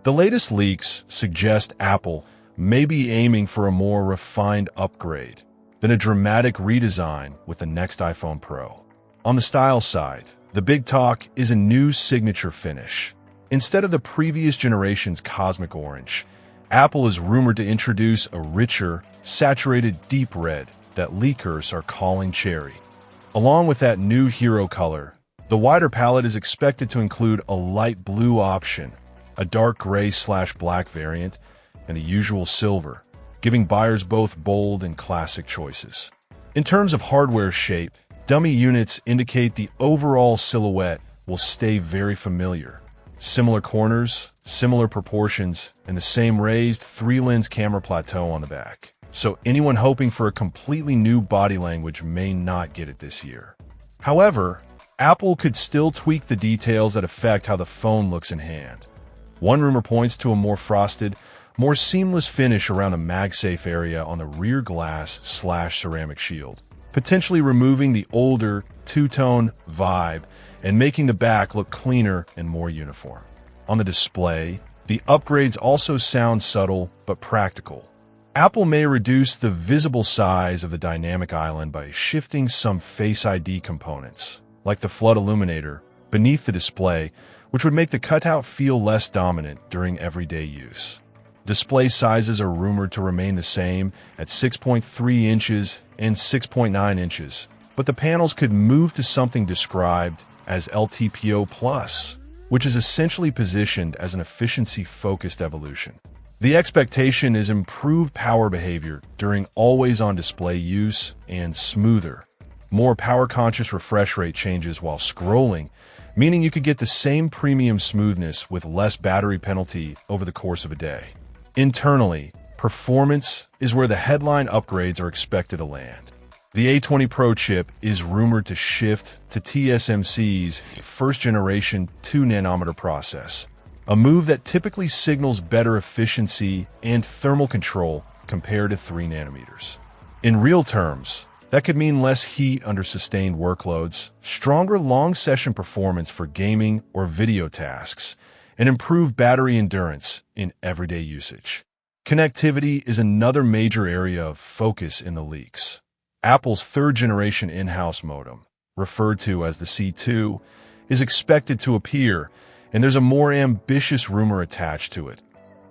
The latest leaks suggest Apple may be aiming for a more refined upgrade than a dramatic redesign with the next iPhone Pro. On the style side, the big talk is a new signature finish. Instead of the previous generation's cosmic orange, Apple is rumored to introduce a richer, saturated deep red that leakers are calling cherry. Along with that new hero color, the wider palette is expected to include a light blue option, a dark gray/black variant, and the usual silver, giving buyers both bold and classic choices. In terms of hardware shape, dummy units indicate the overall silhouette will stay very familiar. Similar corners, similar proportions, and the same raised 3-lens camera plateau on the back. So anyone hoping for a completely new body language may not get it this year. However, Apple could still tweak the details that affect how the phone looks in hand. One rumor points to a more frosted, more seamless finish around the MagSafe area on the rear glass/ceramic shield, potentially removing the older, two-tone vibe and making the back look cleaner and more uniform. On the display, the upgrades also sound subtle but practical. Apple may reduce the visible size of the dynamic island by shifting some Face ID components, like the flood illuminator, beneath the display, which would make the cutout feel less dominant during everyday use. Display sizes are rumored to remain the same at 6.3 inches and 6.9 inches, but the panels could move to something described as LTPO Plus, which is essentially positioned as an efficiency-focused evolution. The expectation is improved power behavior during always-on display use and smoother, more power-conscious refresh rate changes while scrolling, meaning you could get the same premium smoothness with less battery penalty over the course of a day. Internally, performance is where the headline upgrades are expected to land. The A20 Pro chip is rumored to shift to TSMC's first-generation 2-nanometer process, a move that typically signals better efficiency and thermal control compared to 3 nanometers. In real terms, that could mean less heat under sustained workloads, stronger long-session performance for gaming or video tasks, and improved battery endurance in everyday usage. Connectivity is another major area of focus in the leaks. Apple's third-generation in-house modem, referred to as the C2, is expected to appear, and there's a more ambitious rumor attached to it.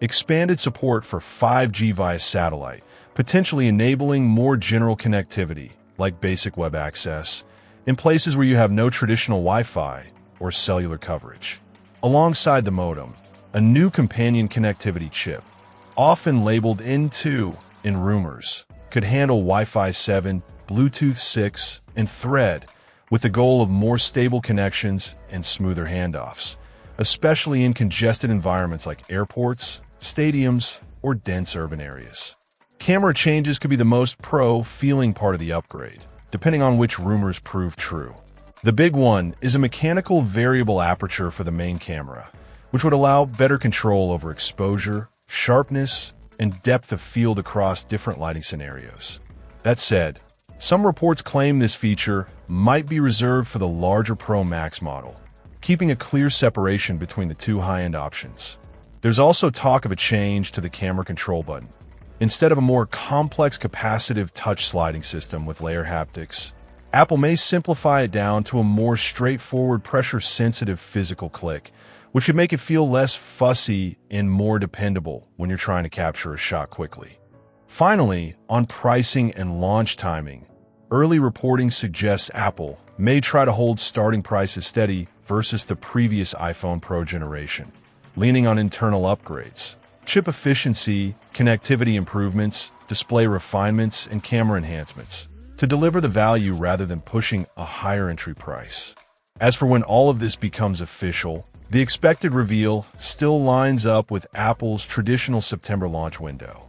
Expanded support for 5G via satellite, potentially enabling more general connectivity, like basic web access, in places where you have no traditional Wi-Fi or cellular coverage. Alongside the modem, a new companion connectivity chip, often labeled N2 in rumors, could handle Wi-Fi 7, Bluetooth 6, and Thread, with the goal of more stable connections and smoother handoffs, especially in congested environments like airports, stadiums, or dense urban areas. Camera changes could be the most pro-feeling part of the upgrade, depending on which rumors prove true. The big one is a mechanical variable aperture for the main camera, which would allow better control over exposure, sharpness, and depth of field across different lighting scenarios. That said, some reports claim this feature might be reserved for the larger Pro Max model, keeping a clear separation between the two high-end options. There's also talk of a change to the camera control button. Instead of a more complex capacitive touch sliding system with layer haptics, Apple may simplify it down to a more straightforward pressure-sensitive physical click, which could make it feel less fussy and more dependable when you're trying to capture a shot quickly. Finally, on pricing and launch timing, early reporting suggests Apple may try to hold starting prices steady versus the previous iPhone Pro generation, leaning on internal upgrades, chip efficiency, connectivity improvements, display refinements, and camera enhancements to deliver the value rather than pushing a higher entry price. As for when all of this becomes official, the expected reveal still lines up with Apple's traditional September launch window.